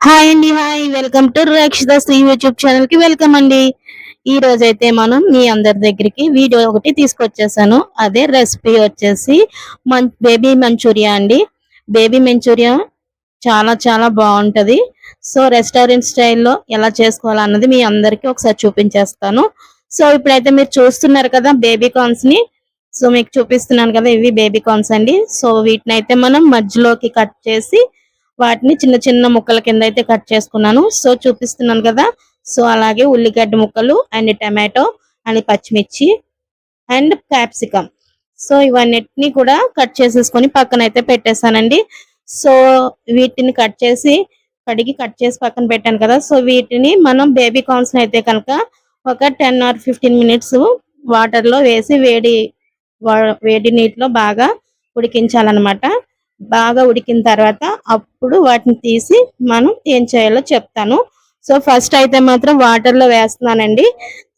Hi అండి. Hi, welcome to Rakshita Shri YouTube channel కి welcome అండి. ఈ రోజు అయితే మనం మీ అందరి దగ్గరికి వీడియో ఒకటి తీసుకొచ్చేసాను. అదే రెసిపీ వచ్చేసి బేబీ మంచూరియా అండి. బేబీ మంచూరియా చాలా చాలా బాగుంటది. సో రెస్టారెంట్ స్టైల్లో ఎలా చేసుకోవాలన్నది మీ అందరికి ఒకసారి చూపించేస్తాను. సో ఇప్పుడైతే మీరు చూస్తున్నారు కదా బేబీ కార్న్స్ ని. సో మీకు చూపిస్తున్నాను కదా, ఇవి బేబీ కార్న్స్ అండి. సో వీటిని అయితే మనం మధ్యలోకి కట్ చేసి వాటిని చిన్న చిన్న ముక్కల కింద అయితే కట్ చేసుకున్నాను. సో చూపిస్తున్నాను కదా. సో అలాగే ఉల్లిగడ్డ ముక్కలు అండ్ టమాటో అండ్ పచ్చిమిర్చి అండ్ క్యాప్సికమ్. సో ఇవన్నిటిని కూడా కట్ చేసేసుకొని పక్కన అయితే పెట్టేశానండి. సో వీటిని కడిగి కట్ చేసి పక్కన పెట్టాను కదా. సో వీటిని మనం బేబీ కార్న్స్ అయితే కనుక ఒక 10 or 15 మినిట్స్ వాటర్ లో వేసి వేడి నీటిలో బాగా ఉడికించాలన్నమాట. బాగా ఉడికిన తర్వాత అప్పుడు వాటిని తీసి మనం ఏం చేయాలో చెప్తాను. సో ఫస్ట్ అయితే మాత్రం వాటర్ లో వేస్తున్నానండి.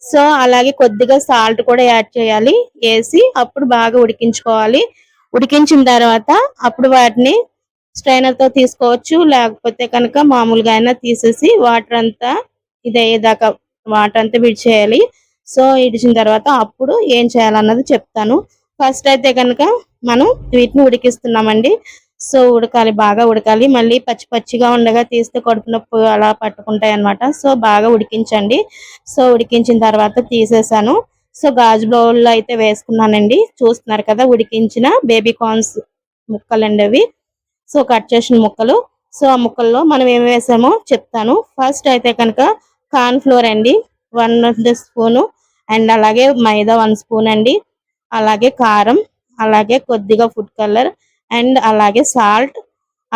సో అలాగే కొద్దిగా సాల్ట్ కూడా యాడ్ చేయాలి. వేసి అప్పుడు బాగా ఉడికించుకోవాలి. ఉడికించిన తర్వాత అప్పుడు వాటిని స్ట్రైనర్ తో తీసుకోవచ్చు, లేకపోతే కనుక మామూలుగా అయినా తీసేసి వాటర్ అంతా ఇదయ్యేదాకా వాటర్ అంతా విడిచేయాలి. సో ఇడిచిన తర్వాత అప్పుడు ఏం చేయాలన్నది చెప్తాను. ఫస్ట్ అయితే కనుక మనం వీటిని ఉడికిస్తున్నామండి. సో ఉడకాలి, బాగా ఉడకాలి. మళ్ళీ పచ్చి పచ్చిగా ఉండగా తీస్తే కడుపు నొప్పి అలా పట్టుకుంటాయి అనమాట. సో బాగా ఉడికించండి. సో ఉడికించిన తర్వాత తీసేసాను. సో గాజు బౌల్లో అయితే వేసుకున్నానండి. చూస్తున్నారు కదా ఉడికించిన బేబీ కార్న్స్ ముక్కలండి అవి. సో కట్ చేసిన ముక్కలు. సో ఆ ముక్కల్లో మనం ఏమి వేసామో చెప్తాను. ఫస్ట్ అయితే కనుక కార్న్ ఫ్లోర్ అండి 1 స్పూను, అండ్ అలాగే మైదా 1 స్పూన్ అండి, అలాగే కారం, అలాగే కొద్దిగా ఫుడ్ కలర్, అండ్ అలాగే సాల్ట్,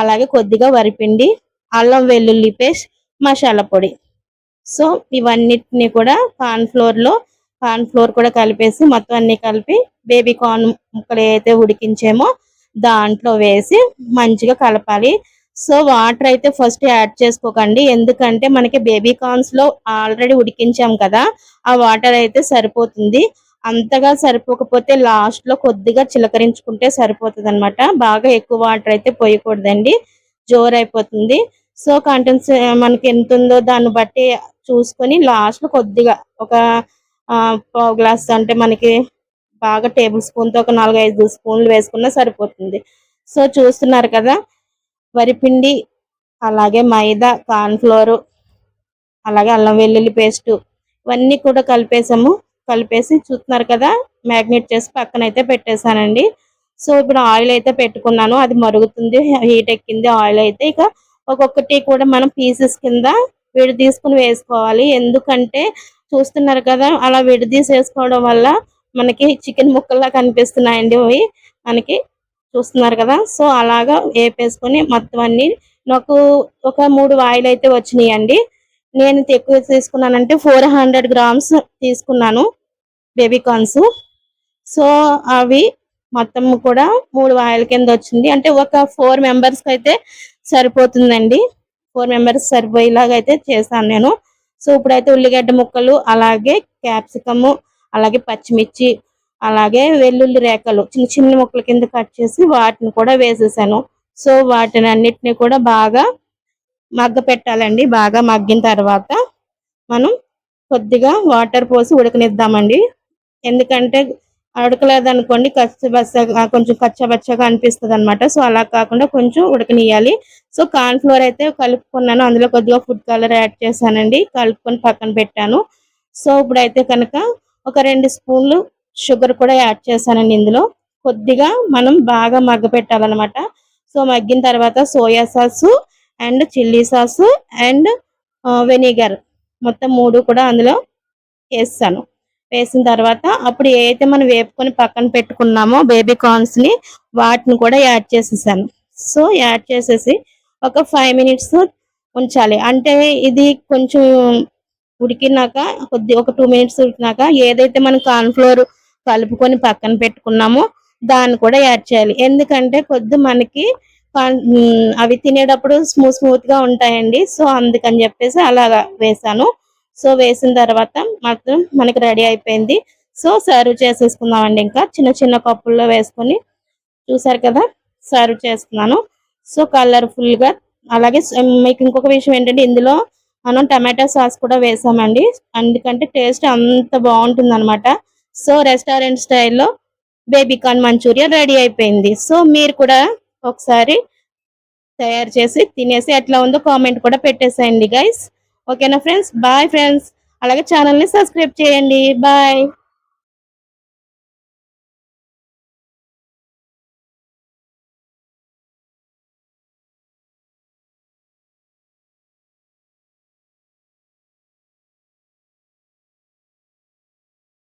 అలాగే కొద్దిగా వరిపిండి, అల్లం వెల్లుల్లి పేస్ట్, మసాలా పొడి. సో ఇవన్నిటిని కూడా కార్న్ ఫ్లోర్ కూడా కలిపేసి మొత్తం అన్ని కలిపి బేబీ కార్న్ ముక్కలు ఏదైతే ఉడికించామో దాంట్లో వేసి మంచిగా కలపాలి. సో వాటర్ అయితే ఫస్ట్ యాడ్ చేసుకోకండి, ఎందుకంటే మనకి బేబీ కార్న్స్ లో ఆల్రెడీ ఉడికించాం కదా, ఆ వాటర్ అయితే సరిపోతుంది. అంతగా సరిపోకపోతే లాస్ట్ లో కొద్దిగా చిలకరించుకుంటే సరిపోతుంది అనమాట. బాగా ఎక్కువ వాటర్ అయితే పోయకూడదండి, జోరైపోతుంది. సో కంటెన్స్ మనకి ఎంత ఉందో దాన్ని బట్టి చూసుకొని లాస్ట్ లో కొద్దిగా ఒక పావు గ్లాస్, అంటే మనకి బాగా టేబుల్ స్పూన్ తో ఒక 4-5 స్పూన్లు వేసుకున్నా సరిపోతుంది. సో చూస్తున్నారు కదా, వరిపిండి, అలాగే మైదా, కార్న్ ఫ్లోర్, అలాగే అల్లం వెల్లుల్లి పేస్ట్ ఇవన్నీ కూడా కలిపేసి చూస్తున్నారు కదా, మ్యాగ్నేట్ చేసి పక్కన అయితే పెట్టేశానండి. సో ఇప్పుడు ఆయిల్ అయితే పెట్టుకున్నాను, అది మరుగుతుంది, హీట్ ఎక్కింది ఆయిల్ అయితే. ఇక ఒక్కొక్కటి కూడా మనం పీసెస్ కింద తీసుకుని వేసుకోవాలి. ఎందుకంటే చూస్తున్నారు కదా, అలా వేసుకోవడం వల్ల మనకి చికెన్ ముక్కల్లా కనిపిస్తున్నాయండి అవి మనకి. చూస్తున్నారు కదా. సో అలాగా వేపేసుకొని మొత్తం అన్ని నాకు ఒక 3 ఆయిల్ అయితే వచ్చినాయండి. నేను ఎక్కువ తీసుకున్నానంటే 400 గ్రామ్స్ తీసుకున్నాను బేబీ కార్న్స్. సో అవి మొత్తం కూడా 3 ఆయిల్ కింద వచ్చింది. అంటే ఒక 4 మెంబర్స్ అయితే సరిపోతుందండి. 4 మెంబర్స్ సరిపోయేలాగా అయితే చేశాను నేను. సో ఇప్పుడైతే ఉల్లిగడ్డ ముక్కలు, అలాగే క్యాప్సికము, అలాగే పచ్చిమిర్చి, అలాగే వెల్లుల్లి రేఖలు చిన్న చిన్న ముక్కల కింద కట్ చేసి వాటిని కూడా వేసేసాను. సో వాటిని అన్నిటిని కూడా బాగా మగ్గ పెట్టాలండి. బాగా మగ్గిన తర్వాత మనం కొద్దిగా వాటర్ పోసి ఉడకనిద్దామండి. ఎందుకంటే ఉడకలేదనుకోండి కొంచెం కచ్చబచ్చగా అనిపిస్తుంది అనమాట. సో అలా కాకుండా కొంచెం ఉడకనియాలి. సో కార్న్ ఫ్లోర్ అయితే కలుపుకున్నాను, అందులో కొద్దిగా ఫుడ్ కలర్ యాడ్ చేశానండి, కలుపుకొని పక్కన పెట్టాను. సో ఇప్పుడైతే కనుక ఒక 2 స్పూన్లు షుగర్ కూడా యాడ్ చేశానండి ఇందులో. కొద్దిగా మనం బాగా మగ్గ పెట్టాలన్నమాట. సో మగ్గిన తర్వాత soya sauce and chilli sauce and vinegar మొత్తం 3 కూడా అందులో వేస్తాను. వేసిన తర్వాత అప్పుడు ఏదైతే మనం వేపుకొని పక్కన పెట్టుకున్నామో బేబీ కార్న్స్ ని వాటిని కూడా యాడ్ చేసేసాను. సో యాడ్ చేసేసి ఒక 5 మినిట్స్ ఉంచాలి. అంటే ఇది కొంచెం ఉడికినాక ఒక 2 మినిట్స్ ఉడికినాక ఏదైతే మనం కార్న్ ఫ్లోర్ కలుపుకొని పక్కన పెట్టుకున్నామో దాన్ని కూడా యాడ్ చేయాలి. ఎందుకంటే మనకి అవి తినేటప్పుడు స్మూత్ గా ఉంటాయండి. సో అందుకని చెప్పేసి అలాగా వేసాను. సో వేసిన తర్వాత మాత్రం మనకి రెడీ అయిపోయింది. సో సర్వ్ చేసేసుకుందామండి. ఇంకా చిన్న చిన్న కప్పుల్లో వేసుకొని చూసారు కదా, సర్వ్ చేసుకున్నాను. సో కలర్ఫుల్ గా అలాగే మీకు ఇంకొక విషయం ఏంటంటే ఇందులో మనం టమాటా సాస్ కూడా వేసామండి, ఎందుకంటే టేస్ట్ అంత బాగుంటుంది అనమాట. సో రెస్టారెంట్ స్టైల్లో బేబీకార్న్ మంచూరియా రెడీ అయిపోయింది. సో మీరు కూడా ఒకసారి తయారు చేసి తినేసి ఎట్లా ఉందో కామెంట్ కూడా పెట్టేసేయండి గైస్. ఓకేనా ఫ్రెండ్స్, బాయ్ ఫ్రెండ్స్. అలాగే ఛానల్ని సబ్స్క్రైబ్ చేయండి. బాయ్.